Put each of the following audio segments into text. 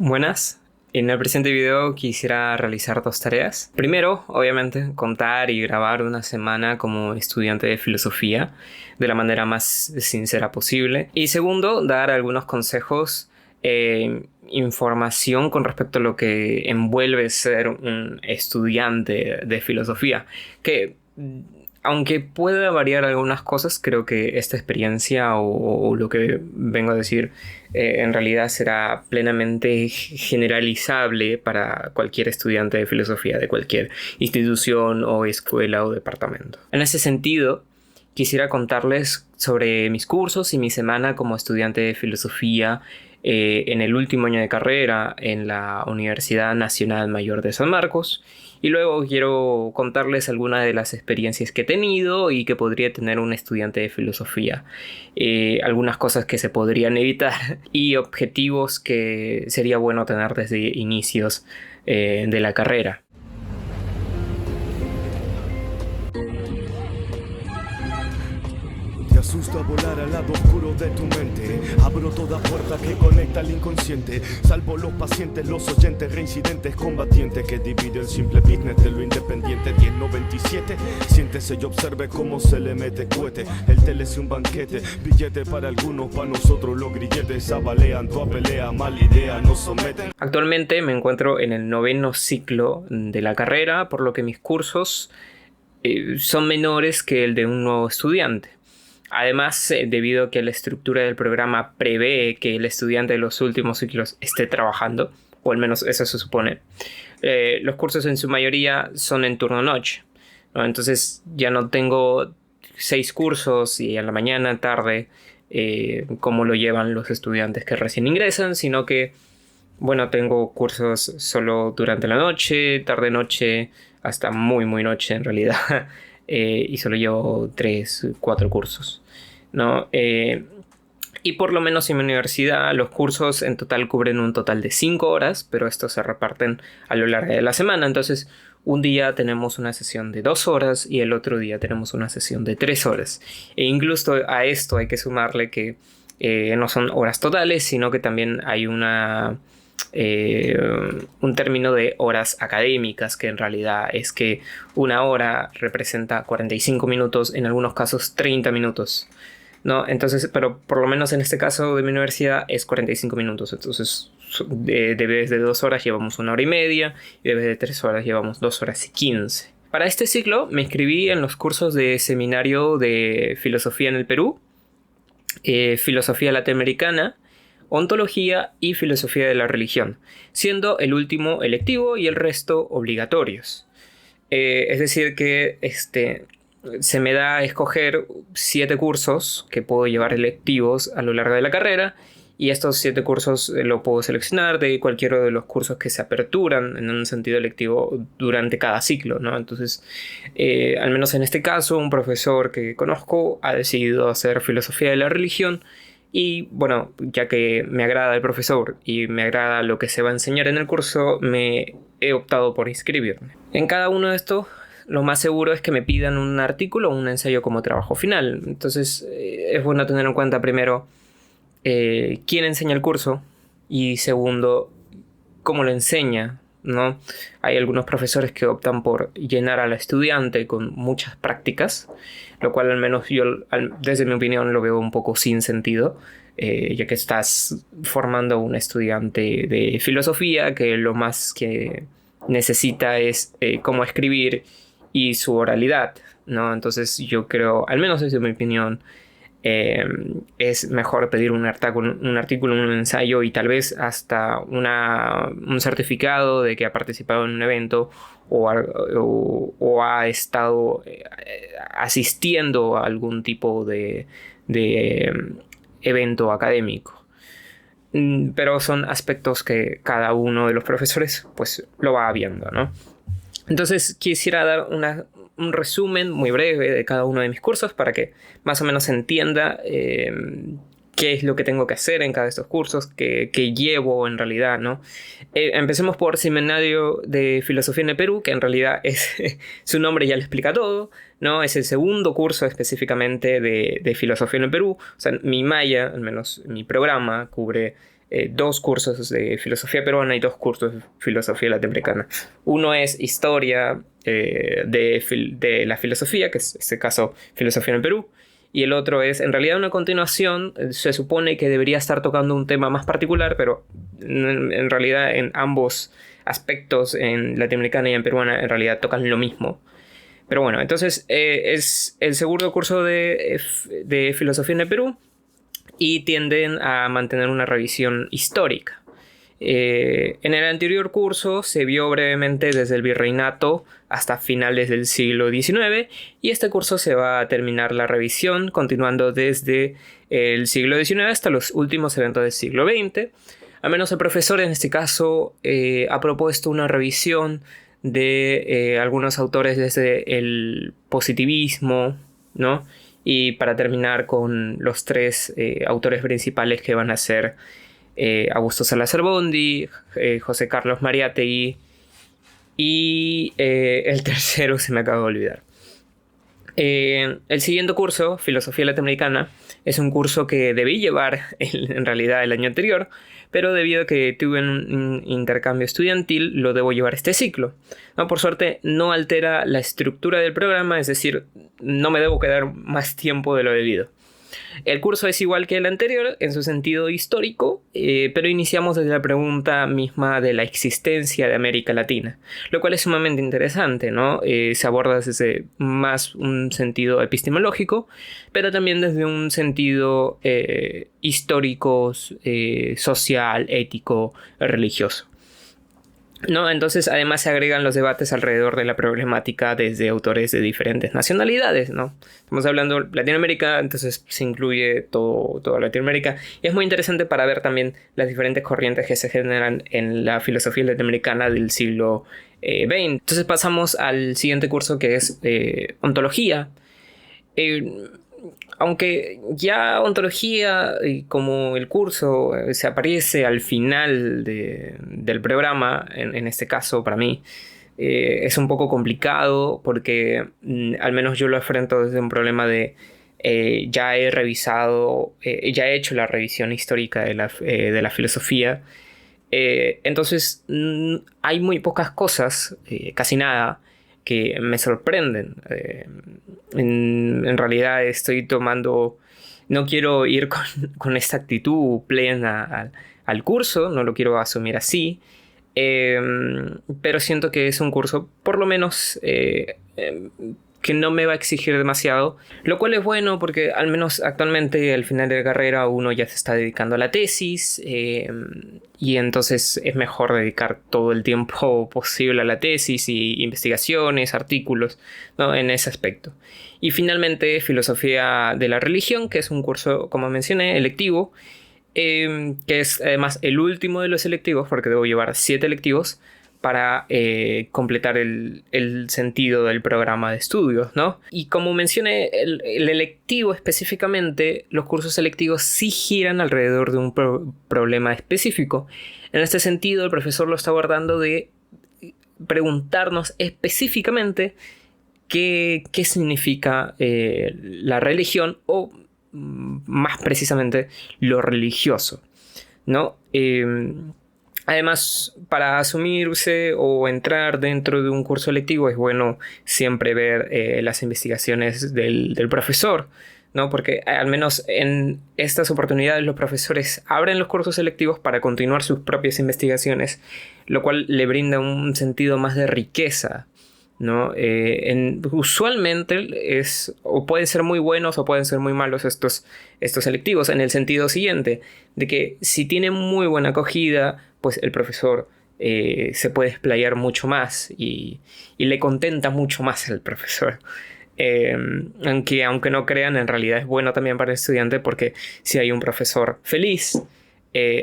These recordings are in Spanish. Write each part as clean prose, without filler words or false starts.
Buenas. En el presente video quisiera realizar dos tareas. Primero, obviamente, contar y grabar una semana como estudiante de filosofía de la manera más sincera posible. Y segundo, dar algunos consejos, información con respecto a lo que envuelve ser un estudiante de filosofía. Que aunque pueda variar algunas cosas, creo que esta experiencia o lo que vengo a decir en realidad será plenamente generalizable para cualquier estudiante de filosofía de cualquier institución o escuela o departamento. En ese sentido, quisiera contarles sobre mis cursos y mi semana como estudiante de filosofía en el último año de carrera en la Universidad Nacional Mayor de San Marcos. Y luego quiero contarles algunas de las experiencias que he tenido y que podría tener un estudiante de filosofía. Algunas cosas que se podrían evitar y objetivos que sería bueno tener desde inicios de la carrera. Te asusta volar al lado oscuro de tu mente. Abro toda puerta que conecta al inconsciente. Salvo los pacientes, los oyentes, reincidentes, combatientes que divide el simple business de lo independiente. 1097, siéntese y observe cómo se le mete cohete. El tele es un banquete, billete para algunos, para nosotros los grilletes. Abalean, toda pelea, mala idea, nos someten. Actualmente me encuentro en el 9º ciclo de la carrera, por lo que mis cursos son menores que el de un nuevo estudiante. Además, debido a que la estructura del programa prevé que el estudiante de los últimos ciclos esté trabajando, o al menos eso se supone, los cursos en su mayoría son en turno noche, ¿no? Entonces ya no tengo 6 cursos y en la mañana, tarde, como lo llevan los estudiantes que recién ingresan, sino que, bueno, tengo cursos solo durante la noche, tarde-noche, hasta muy noche en realidad. Y solo llevo 3, 4 cursos, ¿no? Y por lo menos en mi universidad los cursos en total cubren un total de 5 horas, pero estos se reparten a lo largo de la semana. Entonces, un día tenemos una sesión de 2 horas y el otro día tenemos una sesión de 3 horas. E incluso a esto hay que sumarle que no son horas totales, sino que también hay un término de horas académicas, que en realidad es que una hora representa 45 minutos, en algunos casos 30 minutos, ¿no? Entonces, pero por lo menos en este caso de mi universidad es 45 minutos. Entonces, de vez de 2 horas llevamos 1 hora y media y de vez de 3 horas llevamos 2 horas y 15. Para este ciclo me inscribí en los cursos de seminario de filosofía en el Perú, filosofía latinoamericana, ontología y filosofía de la religión, siendo el último electivo y el resto obligatorios. Es decir que se me da a escoger 7 cursos que puedo llevar electivos a lo largo de la carrera, y estos 7 cursos lo puedo seleccionar de cualquiera de los cursos que se aperturan en un sentido electivo durante cada ciclo, ¿no? Entonces, al menos en este caso, un profesor que conozco ha decidido hacer filosofía de la religión. Y bueno, ya que me agrada el profesor y me agrada lo que se va a enseñar en el curso, me he optado por inscribirme. En cada uno de estos, lo más seguro es que me pidan un artículo o un ensayo como trabajo final. Entonces, es bueno tener en cuenta primero quién enseña el curso y segundo, cómo lo enseña, ¿no? Hay algunos profesores que optan por llenar al estudiante con muchas prácticas, lo cual al menos yo, desde mi opinión, lo veo un poco sin sentido, ya que estás formando a un estudiante de filosofía que lo más que necesita es cómo escribir y su oralidad, ¿no? Entonces yo creo, al menos desde mi opinión, es mejor pedir un artículo, un ensayo y tal vez hasta un certificado de que ha participado en un evento o ha estado asistiendo a algún tipo de evento académico. Pero son aspectos que cada uno de los profesores pues lo va viendo, ¿no? Entonces quisiera dar un resumen muy breve de cada uno de mis cursos para que más o menos entienda qué es lo que tengo que hacer en cada de estos cursos, que llevo en realidad, ¿no? Empecemos por Seminario de Filosofía en el Perú, que en realidad es su nombre ya le explica todo, ¿no? Es el segundo curso específicamente de Filosofía en el Perú. O sea, mi malla, al menos mi programa, cubre 2 cursos de filosofía peruana y 2 cursos de filosofía latinoamericana. Uno es historia de la filosofía, que es en este caso filosofía en el Perú, y el otro es en realidad una continuación. Se supone que debería estar tocando un tema más particular, pero en realidad en ambos aspectos, en latinoamericana y en peruana, en realidad tocan lo mismo. Pero bueno, entonces es el segundo curso de filosofía en el Perú y tienden a mantener una revisión histórica. En el anterior curso se vio brevemente desde el virreinato hasta finales del siglo XIX, y este curso se va a terminar la revisión continuando desde el siglo XIX hasta los últimos eventos del siglo XX. Al menos el profesor en este caso ha propuesto una revisión de algunos autores desde el positivismo, ¿no? Y para terminar con los 3 autores principales, que van a ser Augusto Salazar Bondy, José Carlos Mariátegui y el tercero se me acaba de olvidar. El siguiente curso, Filosofía Latinoamericana, es un curso que debí llevar en realidad el año anterior, pero debido a que tuve un intercambio estudiantil, lo debo llevar este ciclo. No, por suerte no altera la estructura del programa, es decir, no me debo quedar más tiempo de lo debido. El curso es igual que el anterior en su sentido histórico, pero iniciamos desde la pregunta misma de la existencia de América Latina, lo cual es sumamente interesante, ¿no? Se aborda desde más un sentido epistemológico, pero también desde un sentido histórico, social, ético, religioso, ¿no? Entonces, además se agregan los debates alrededor de la problemática desde autores de diferentes nacionalidades, ¿no? Estamos hablando de Latinoamérica, entonces se incluye toda Latinoamérica. Y es muy interesante para ver también las diferentes corrientes que se generan en la filosofía latinoamericana del siglo XX. Entonces pasamos al siguiente curso, que es ontología. Aunque ya ontología, como el curso, se aparece al final del programa, en este caso para mí, es un poco complicado porque al menos yo lo enfrento desde un problema de ya he revisado, ya he hecho la revisión histórica de la filosofía. Entonces hay muy pocas cosas, casi nada, que me sorprenden. En realidad estoy tomando... No quiero ir con esta actitud plena al curso, no lo quiero asumir así, pero siento que es un curso, por lo menos, que no me va a exigir demasiado, lo cual es bueno porque al menos actualmente al final de la carrera uno ya se está dedicando a la tesis, y entonces es mejor dedicar todo el tiempo posible a la tesis y investigaciones, artículos, ¿no? En ese aspecto. Y finalmente filosofía de la religión, que es un curso, como mencioné, electivo, que es además el último de los electivos porque debo llevar 7 electivos para completar el sentido del programa de estudios, ¿no? Y como mencioné, el electivo específicamente, los cursos electivos sí giran alrededor de un problema específico. En este sentido, el profesor lo está abordando de preguntarnos específicamente qué significa la religión, o más precisamente lo religioso, ¿no? Además, para asumirse o entrar dentro de un curso electivo es bueno siempre ver las investigaciones del profesor, ¿no? Porque al menos en estas oportunidades los profesores abren los cursos selectivos para continuar sus propias investigaciones, lo cual le brinda un sentido más de riqueza, ¿no? Usualmente o pueden ser muy buenos o pueden ser muy malos estos selectivos, en el sentido siguiente, de que si tienen muy buena acogida, pues el profesor se puede explayar mucho más y le contenta mucho más al profesor. Aunque no crean, en realidad es bueno también para el estudiante, porque si hay un profesor feliz,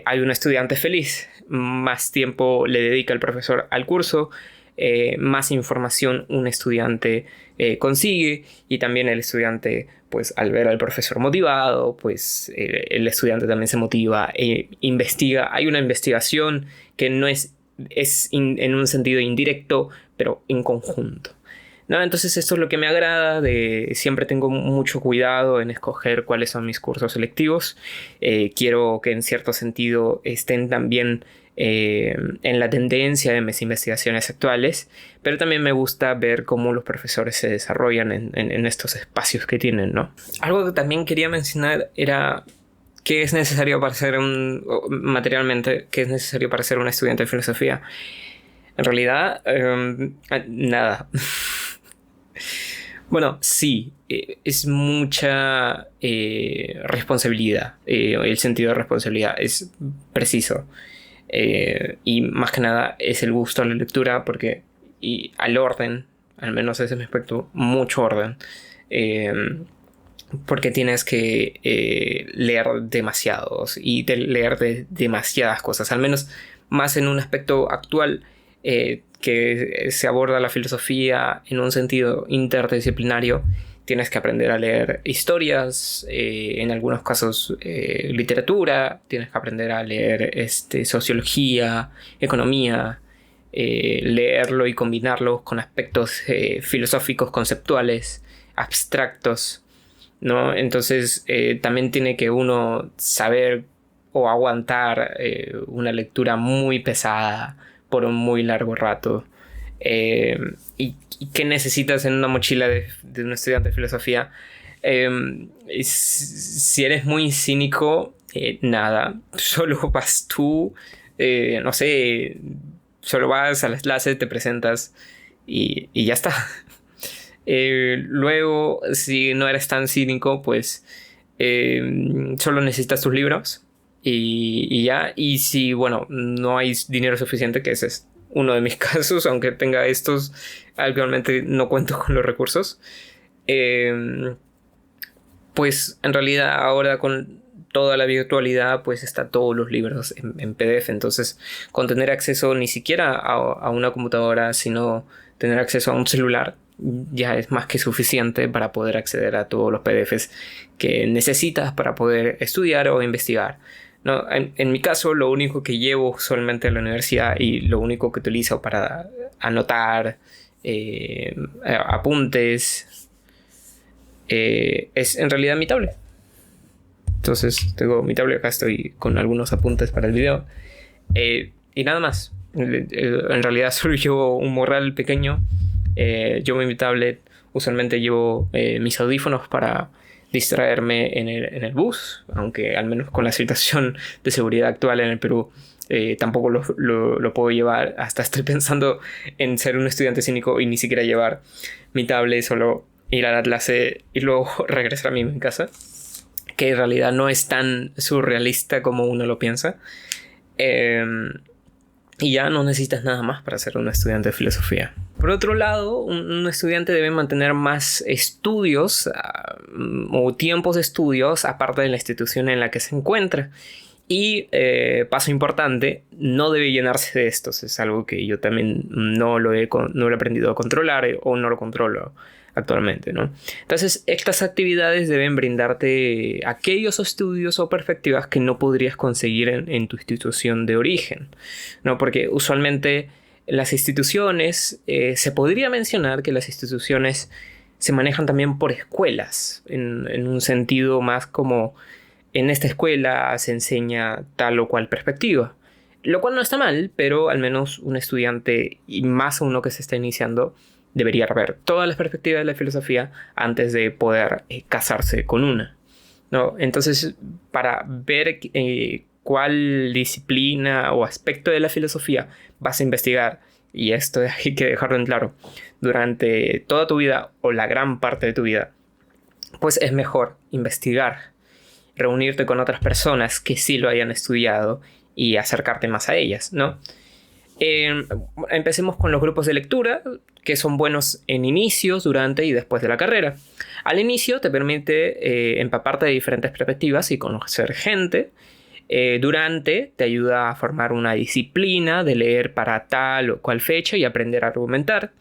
hay un estudiante feliz. Más tiempo le dedica el profesor al curso, más información un estudiante consigue, y también el estudiante, pues al ver al profesor motivado, pues el estudiante también se motiva e investiga. Hay una investigación que no es en un sentido indirecto, pero en conjunto, ¿no? Entonces esto es lo que me agrada, siempre tengo mucho cuidado en escoger cuáles son mis cursos selectivos. Quiero que en cierto sentido estén también en la tendencia de mis investigaciones actuales, pero también me gusta ver cómo los profesores se desarrollan en estos espacios que tienen, ¿no? Algo que también quería mencionar era qué es necesario para ser materialmente, qué es necesario para ser un estudiante de filosofía. En realidad, nada. Bueno, sí, es mucha responsabilidad. El sentido de responsabilidad es preciso. Y más que nada es el gusto a la lectura, y al orden, al menos ese es mi aspecto, mucho orden. Porque tienes que leer demasiados y leer demasiadas cosas, al menos más en un aspecto actual. Que se aborda la filosofía en un sentido interdisciplinario. Tienes que aprender a leer historias, en algunos casos literatura, tienes que aprender a leer sociología, economía, leerlo y combinarlo con aspectos filosóficos, conceptuales, abstractos, ¿no? Entonces también tiene que uno saber o aguantar una lectura muy pesada por un muy largo rato. ¿Y qué necesitas en una mochila de un estudiante de filosofía? Si eres muy cínico, nada, solo vas tú, no sé, solo vas a las clases, te presentas y ya está. Luego, si no eres tan cínico, pues solo necesitas tus libros y ya. Y si, bueno, no hay dinero suficiente, que ese es uno de mis casos, aunque tenga estos, actualmente no cuento con los recursos. Pues en realidad ahora con toda la virtualidad pues está todos los libros en PDF. Entonces, con tener acceso ni siquiera a una computadora, sino tener acceso a un celular, ya es más que suficiente para poder acceder a todos los PDFs que necesitas para poder estudiar o investigar, ¿no? En mi caso, lo único que llevo usualmente a la universidad y lo único que utilizo para anotar apuntes es en realidad mi tablet. Entonces tengo mi tablet, acá estoy con algunos apuntes para el video y nada más. En realidad solo llevo un morral pequeño, llevo mi tablet, usualmente llevo mis audífonos para distraerme en el bus, aunque al menos con la situación de seguridad actual en el Perú tampoco lo puedo llevar. Hasta estoy pensando en ser un estudiante cínico y ni siquiera llevar mi tablet, solo ir a la clase y luego regresar a mi casa, que en realidad no es tan surrealista como uno lo piensa. Y ya no necesitas nada más para ser un estudiante de filosofía. Por otro lado, un estudiante debe mantener más estudios o tiempos de estudios aparte de la institución en la que se encuentra. Y paso importante, no debe llenarse de estos. Es algo que yo también no lo he aprendido a controlar o no lo controlo actualmente, ¿no? Entonces, estas actividades deben brindarte aquellos estudios o perspectivas que no podrías conseguir en tu institución de origen, ¿no? Porque usualmente las instituciones, se podría mencionar que las instituciones se manejan también por escuelas, en un sentido más como en esta escuela se enseña tal o cual perspectiva, lo cual no está mal, pero al menos un estudiante, y más uno que se está iniciando, debería ver todas las perspectivas de la filosofía antes de poder casarse con una, ¿no? Entonces, para ver cuál disciplina o aspecto de la filosofía vas a investigar, y esto hay que dejarlo en claro, durante toda tu vida o la gran parte de tu vida, pues es mejor investigar, reunirte con otras personas que sí lo hayan estudiado y acercarte más a ellas, ¿no? Empecemos con los grupos de lectura, que son buenos en inicios, durante y después de la carrera. Al inicio te permite empaparte de diferentes perspectivas y conocer gente. Durante te ayuda a formar una disciplina de leer para tal o cual fecha y aprender a argumentar,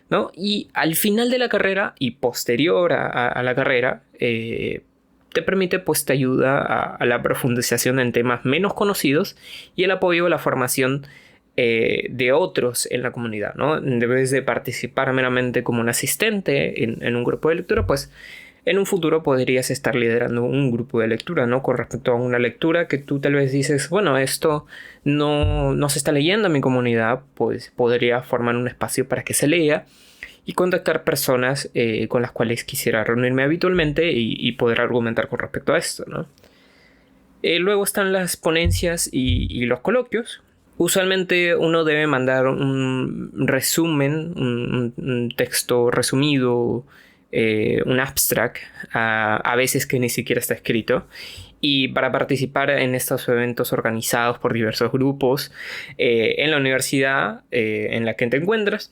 ¿no? Y al final de la carrera y posterior a la carrera, te permite, pues te ayuda a la profundización en temas menos conocidos y el apoyo a la formación de otros en la comunidad, ¿no? En vez de participar meramente como un asistente en un grupo de lectura, pues en un futuro podrías estar liderando un grupo de lectura, ¿no? Con respecto a una lectura que tú tal vez dices, bueno, esto no se está leyendo en mi comunidad, pues podría formar un espacio para que se lea y contactar personas con las cuales quisiera reunirme habitualmente y poder argumentar con respecto a esto, ¿no? Luego están las ponencias y los coloquios. Usualmente uno debe mandar un resumen, un texto resumido, un abstract, a veces que ni siquiera está escrito. Y para participar en estos eventos organizados por diversos grupos en la universidad en la que te encuentras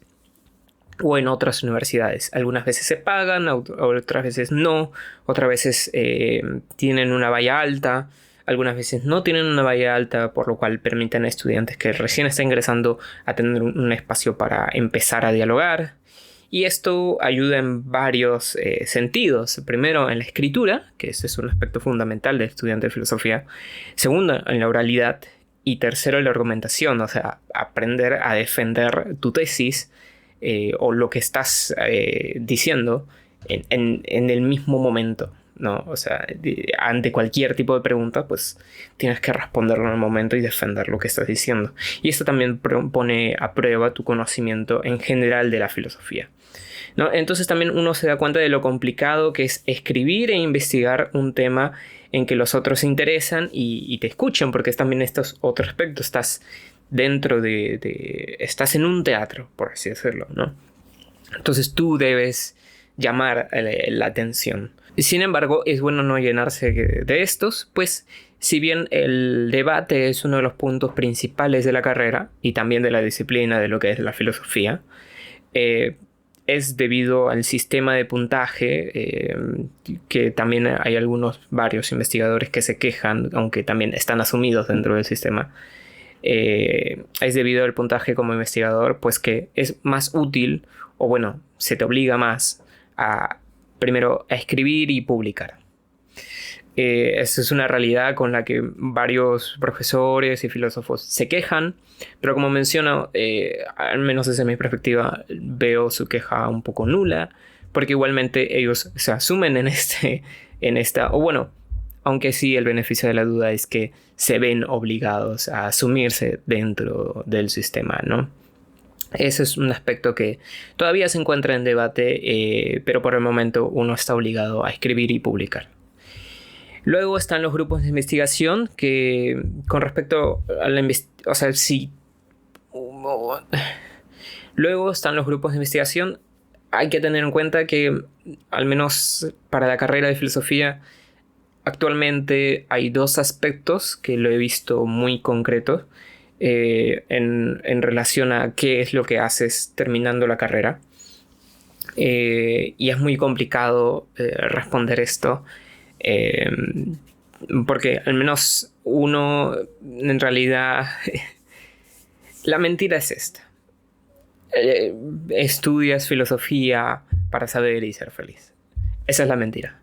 o en otras universidades. Algunas veces se pagan, otras veces no, otras veces tienen una valla alta. Algunas veces no tienen una valla alta, por lo cual permiten a estudiantes que recién están ingresando a tener un espacio para empezar a dialogar. Y esto ayuda en varios sentidos. Primero, en la escritura, que ese es un aspecto fundamental del estudiante de filosofía. Segundo, en la oralidad. Y tercero, en la argumentación, o sea, aprender a defender tu tesis o lo que estás diciendo en el mismo momento, ¿no? O sea, ante cualquier tipo de pregunta, pues tienes que responderlo en el momento y defender lo que estás diciendo. Y esto también pone a prueba tu conocimiento en general de la filosofía, ¿no? Entonces también uno se da cuenta de lo complicado que es escribir e investigar un tema en que los otros se interesan y te escuchan, porque también este es otro aspecto. Estás dentro estás en un teatro, por así decirlo, ¿no? Entonces tú debes llamar la atención. Sin embargo, es bueno no llenarse de estos, pues si bien el debate es uno de los puntos principales de la carrera y también de la disciplina de lo que es la filosofía, es debido al sistema de puntaje que también hay varios investigadores que se quejan, aunque también están asumidos dentro del sistema. Es debido al puntaje como investigador, pues que es más útil, o bueno, se te obliga más primero a escribir y publicar. Esa es una realidad con la que varios profesores y filósofos se quejan, pero como menciono, al menos desde mi perspectiva, veo su queja un poco nula, porque igualmente ellos se asumen o bueno, aunque sí el beneficio de la duda es que se ven obligados a asumirse dentro del sistema, ¿no? Ese es un aspecto que todavía se encuentra en debate, pero por el momento uno está obligado a escribir y publicar. Luego están los grupos de investigación que con respecto a la investigación, o sea, sí. Luego están los grupos de investigación. Hay que tener en cuenta que, al menos para la carrera de filosofía, actualmente hay dos aspectos que lo he visto muy concretos en relación a qué es lo que haces terminando la carrera. Y es muy complicado responder esto. Porque al menos uno en realidad la mentira es esta: estudias filosofía para saber y ser feliz. Esa es la mentira.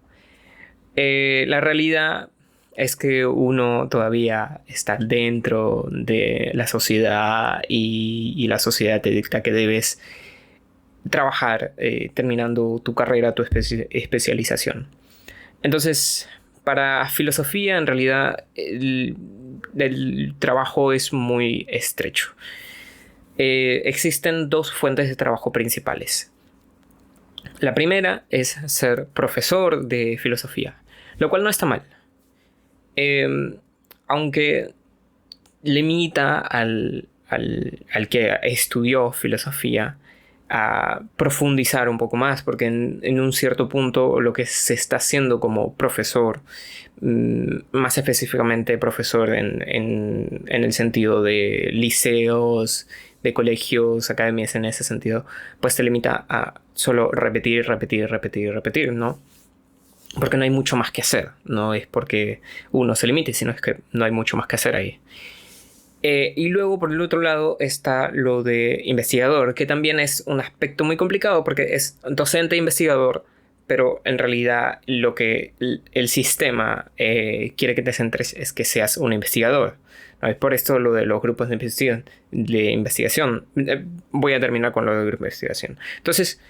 La realidad es que uno todavía está dentro de la sociedad y la sociedad te dicta que debes trabajar terminando tu carrera, tu especialización. Entonces, para filosofía, en realidad, el trabajo es muy estrecho. Existen dos fuentes de trabajo principales. La primera es ser profesor de filosofía, lo cual no está mal. Aunque limita al que estudió filosofía a profundizar un poco más, porque en un cierto punto lo que se está haciendo como profesor, más específicamente profesor en el sentido de liceos, de colegios, academias, en ese sentido, pues te limita a solo repetir, ¿no? Porque no hay mucho más que hacer. No es porque uno se limite, sino es que no hay mucho más que hacer ahí. Y luego por el otro lado está lo de investigador, que también es un aspecto muy complicado porque es docente e investigador, pero en realidad lo que el sistema quiere que te centres es que seas un investigador, ¿no? Es por esto lo de los grupos de investigación. Voy a terminar con lo de grupos de investigación. Entonces,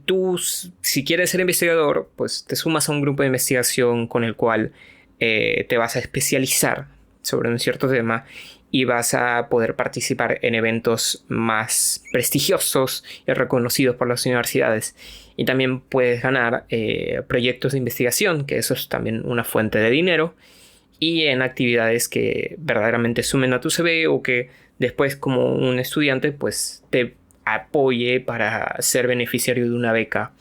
tú, si quieres ser investigador, pues te sumas a un grupo de investigación con el cual te vas a especializar sobre un cierto tema y vas a poder participar en eventos más prestigiosos y reconocidos por las universidades. Y también puedes ganar proyectos de investigación, que eso es también una fuente de dinero, y en actividades que verdaderamente sumen a tu CV o que después, como un estudiante, pues te apoye para ser beneficiario de una beca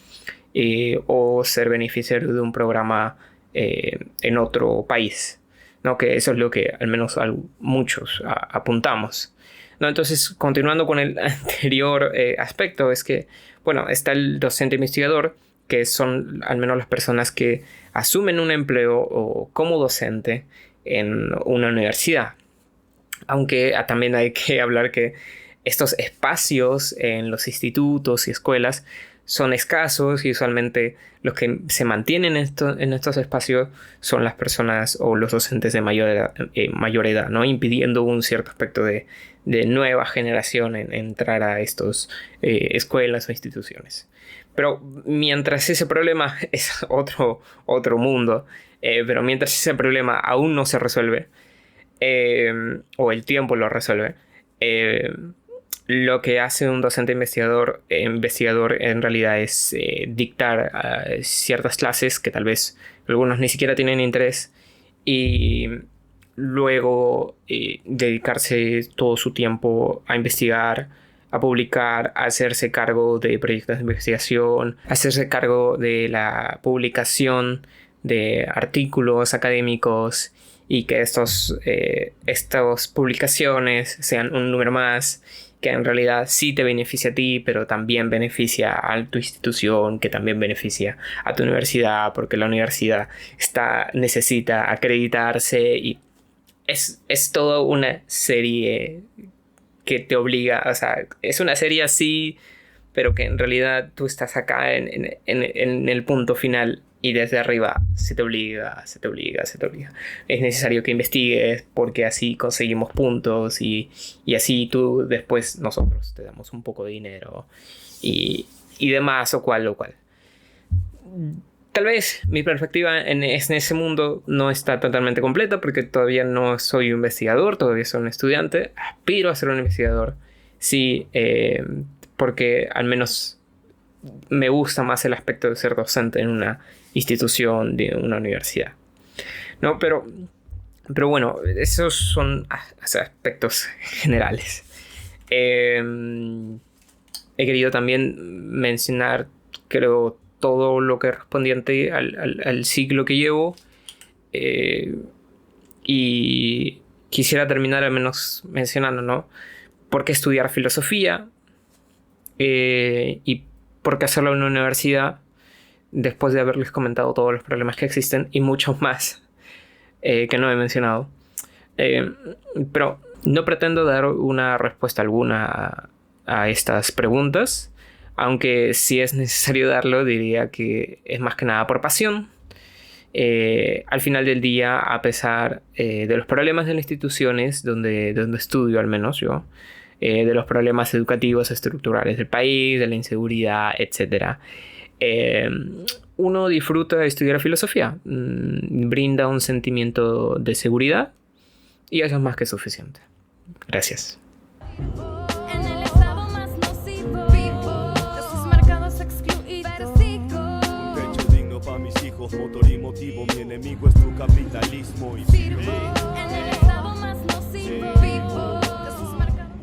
o ser beneficiario de un programa en otro país, ¿no? Que eso es lo que al menos muchos apuntamos, ¿no? Entonces, continuando con el anterior aspecto, es que, bueno, está el docente investigador, que son al menos las personas que asumen un empleo o como docente en una universidad. Aunque también hay que hablar que estos espacios en los institutos y escuelas son escasos y usualmente los que se mantienen en estos espacios son las personas o los docentes de mayor edad, ¿no? Impidiendo un cierto aspecto de nueva generación en entrar a estas escuelas o instituciones. Pero mientras ese problema es otro mundo, pero mientras ese problema aún no se resuelve, o el tiempo lo resuelve, lo que hace un docente investigador en realidad es dictar ciertas clases que tal vez algunos ni siquiera tienen interés y luego dedicarse todo su tiempo a investigar, a publicar, a hacerse cargo de proyectos de investigación, a hacerse cargo de la publicación de artículos académicos y que estas publicaciones sean un número más, que en realidad sí te beneficia a ti, pero también beneficia a tu institución, que también beneficia a tu universidad, porque la universidad necesita acreditarse y es toda una serie que te obliga, o sea, es una serie así, pero que en realidad tú estás acá en el punto final y desde arriba se te obliga. Es necesario que investigues porque así conseguimos puntos y así tú después nosotros te damos un poco de dinero y demás o cual. Tal vez mi perspectiva en ese mundo no está totalmente completa porque todavía no soy un investigador, todavía soy un estudiante, aspiro a ser un investigador, sí, porque al menos me gusta más el aspecto de ser docente en una institución de una universidad, ¿no? Pero bueno, esos son aspectos generales. He querido también mencionar, creo, todo lo que es respondiente al ciclo que llevo, y quisiera terminar al menos mencionando, ¿no? ¿Por qué estudiar filosofía? Y por qué hacerlo en una universidad después de haberles comentado todos los problemas que existen y muchos más que no he mencionado. Pero no pretendo dar una respuesta alguna a estas preguntas, aunque si es necesario darlo, diría que es más que nada por pasión. Al final del día, a pesar de los problemas de las instituciones donde estudio, al menos yo, de los problemas educativos estructurales del país, de la inseguridad, etc., uno disfruta de estudiar filosofía, brinda un sentimiento de seguridad y eso es más que suficiente. Gracias. En el estado más nocivo de sus mercados excluidos. Un techo digno para mis hijos, motor y motivo. Mi enemigo es tu capitalismo y En el estado más nocivo.